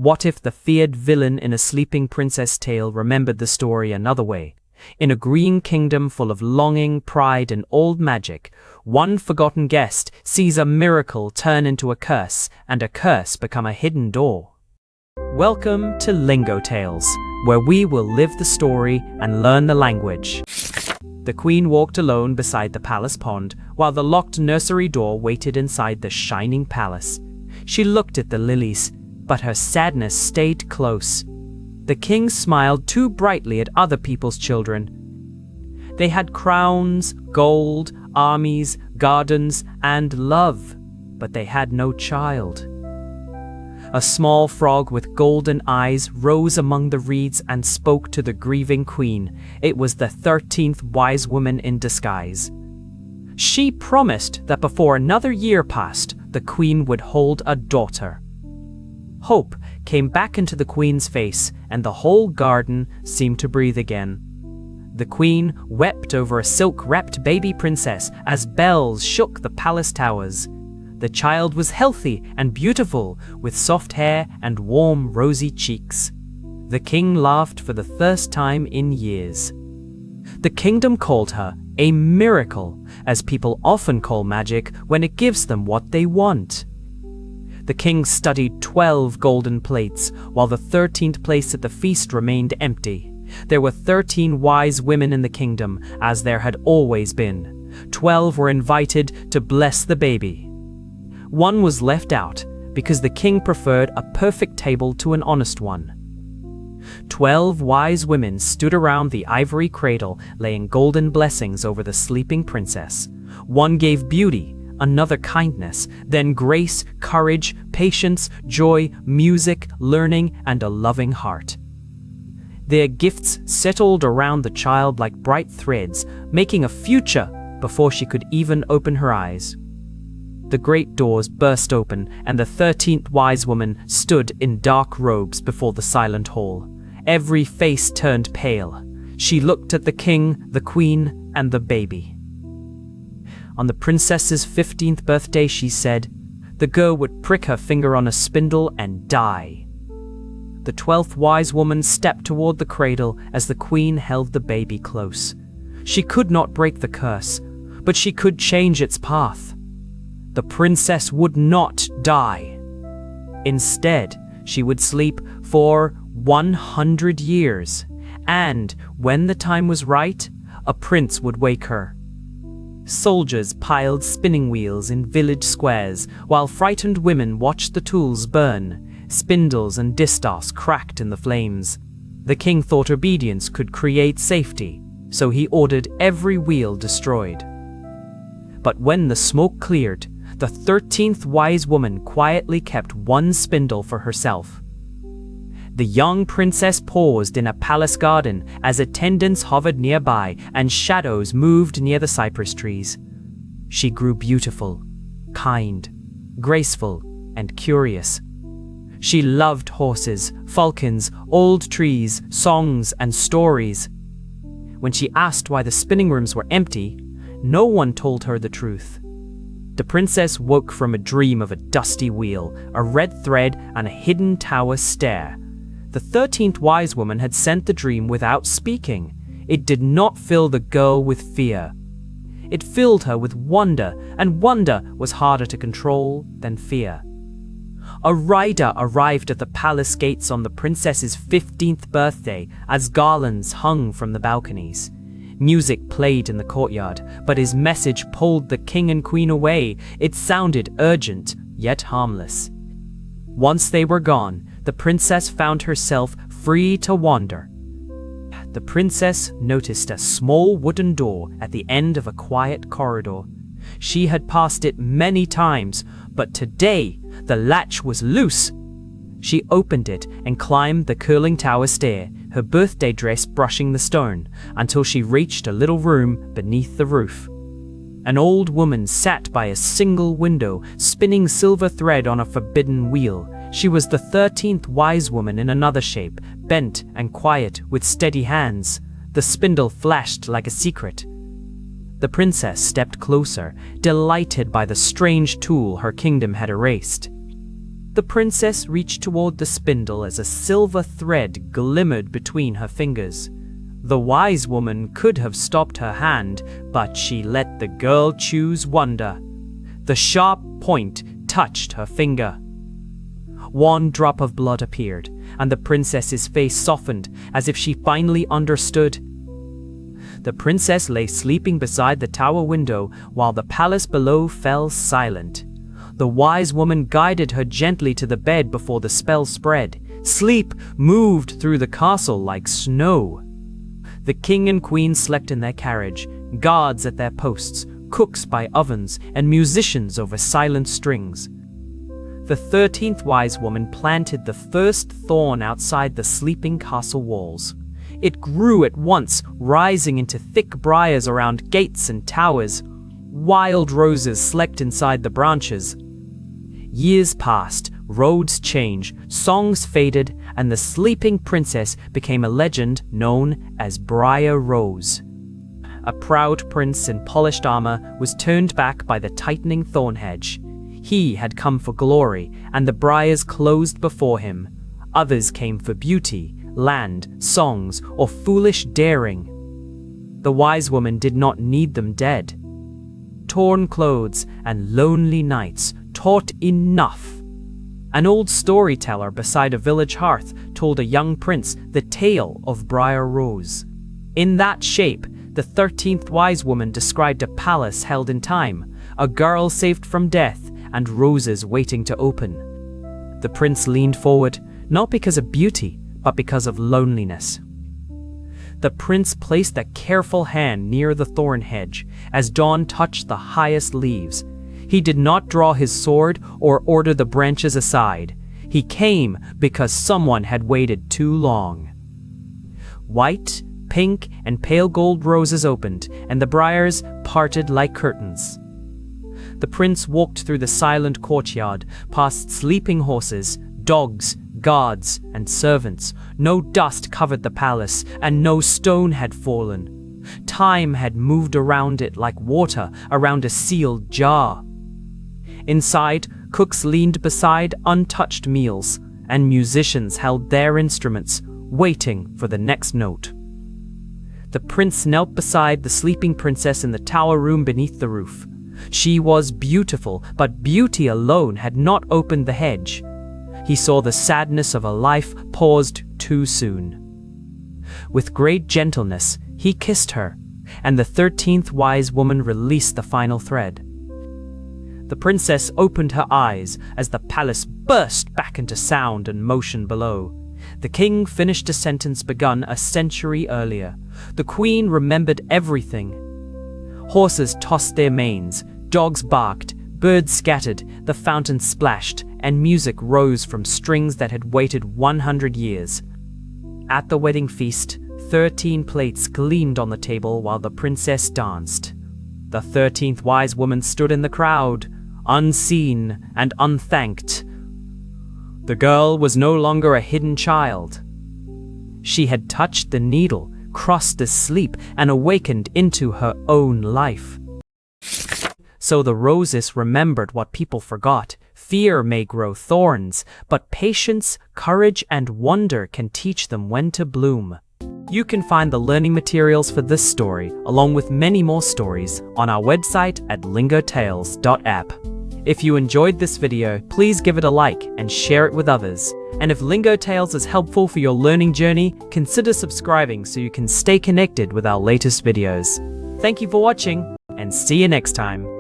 What if the feared villain in a sleeping princess tale remembered the story another way? In a green kingdom full of longing, pride, and old magic, one forgotten guest sees a miracle turn into a curse, and a curse become a hidden door. Welcome to Lingotales, where we will live the story and learn the language. The queen walked alone beside the palace pond, while the locked nursery door waited inside the shining palace. She looked at the lilies, but her sadness stayed close. The king smiled too brightly at other people's children. They had crowns, gold, armies, gardens, and love, but they had no child. A small frog with golden eyes rose among the reeds and spoke to the grieving queen. It was the 13th wise woman in disguise. She promised that before another year passed, the queen would hold a daughter. Hope came back into the queen's face, and the whole garden seemed to breathe again. The queen wept over a silk-wrapped baby princess as bells shook the palace towers. The child was healthy and beautiful, with soft hair and warm, rosy cheeks. The king laughed for the first time in years. The kingdom called her a miracle, as people often call magic when it gives them what they want. The king studied 12 golden plates, while the 13th place at the feast remained empty. There were 13 wise women in the kingdom, as there had always been. 12 were invited to bless the baby. One was left out, because the king preferred a perfect table to an honest one. 12 wise women stood around the ivory cradle, laying golden blessings over the sleeping princess. One gave beauty, another kindness, then grace, courage, patience, joy, music, learning, and a loving heart. Their gifts settled around the child like bright threads, making a future before she could even open her eyes. The great doors burst open, and the 13th wise woman stood in dark robes before the silent hall. Every face turned pale. She looked at the king, the queen, and the baby. On the princess's 15th birthday, she said, the girl would prick her finger on a spindle and die. The 12th wise woman stepped toward the cradle as the queen held the baby close. She could not break the curse, but she could change its path. The princess would not die. Instead, she would sleep for 100 years, and when the time was right, a prince would wake her. Soldiers piled spinning wheels in village squares, while frightened women watched the tools burn. Spindles and distaffs cracked in the flames. The king thought obedience could create safety, so he ordered every wheel destroyed. But when the smoke cleared, the 13th wise woman quietly kept one spindle for herself. The young princess paused in a palace garden as attendants hovered nearby and shadows moved near the cypress trees. She grew beautiful, kind, graceful, and curious. She loved horses, falcons, old trees, songs, and stories. When she asked why the spinning rooms were empty, no one told her the truth. The princess woke from a dream of a dusty wheel, a red thread, and a hidden tower stair. The 13th wise woman had sent the dream without speaking. It did not fill the girl with fear. It filled her with wonder, and wonder was harder to control than fear. A rider arrived at the palace gates on the princess's 15th birthday as garlands hung from the balconies. Music played in the courtyard, but his message pulled the king and queen away. It sounded urgent, yet harmless. Once they were gone, the princess found herself free to wander. The princess noticed a small wooden door at the end of a quiet corridor. She had passed it many times, but today the latch was loose. She opened it and climbed the curling tower stair, her birthday dress brushing the stone, until she reached a little room beneath the roof. An old woman sat by a single window, spinning silver thread on a forbidden wheel. She was the 13th wise woman in another shape, bent and quiet, with steady hands. The spindle flashed like a secret. The princess stepped closer, delighted by the strange tool her kingdom had erased. The princess reached toward the spindle as a silver thread glimmered between her fingers. The wise woman could have stopped her hand, but she let the girl choose wonder. The sharp point touched her finger. One drop of blood appeared, and the princess's face softened as if she finally understood. The princess lay sleeping beside the tower window while the palace below fell silent. The wise woman guided her gently to the bed before the spell spread. Sleep moved through the castle like snow. The king and queen slept in their carriage, guards at their posts, cooks by ovens, and musicians over silent strings. The 13th wise woman planted the first thorn outside the sleeping castle walls. It grew at once, rising into thick briars around gates and towers. Wild roses slept inside the branches. Years passed, roads changed, songs faded, and the sleeping princess became a legend known as Briar Rose. A proud prince in polished armor was turned back by the tightening thorn hedge. He had come for glory, and the briars closed before him. Others came for beauty, land, songs, or foolish daring. The wise woman did not need them dead. Torn clothes and lonely nights taught enough. An old storyteller beside a village hearth told a young prince the tale of Briar Rose. In that shape, the 13th wise woman described a palace held in time, a girl saved from death, and roses waiting to open. The prince leaned forward, not because of beauty, but because of loneliness. The prince placed a careful hand near the thorn hedge as dawn touched the highest leaves. He did not draw his sword or order the branches aside. He came because someone had waited too long. White, pink, and pale gold roses opened, and the briars parted like curtains. The prince walked through the silent courtyard, past sleeping horses, dogs, guards, and servants. No dust covered the palace, and no stone had fallen. Time had moved around it like water around a sealed jar. Inside, cooks leaned beside untouched meals, and musicians held their instruments, waiting for the next note. The prince knelt beside the sleeping princess in the tower room beneath the roof. She was beautiful, but beauty alone had not opened the hedge. He saw the sadness of a life paused too soon. With great gentleness, he kissed her, and the 13th wise woman released the final thread. The princess opened her eyes as the palace burst back into sound and motion below. The king finished a sentence begun a century earlier. The queen remembered everything. Horses tossed their manes, dogs barked, birds scattered, the fountain splashed, and music rose from strings that had waited 100 years. At the wedding feast, 13 plates gleamed on the table while the princess danced. The 13th wise woman stood in the crowd, unseen and unthanked. The girl was no longer a hidden child. She had touched the needle, crossed the sleep, and awakened into her own life. So the roses remembered what people forgot. Fear may grow thorns, but patience, courage, and wonder can teach them when to bloom. You can find the learning materials for this story, along with many more stories, on our website at lingotales.app. If you enjoyed this video, please give it a like and share it with others. And if Lingotales is helpful for your learning journey, consider subscribing so you can stay connected with our latest videos. Thank you for watching, and see you next time.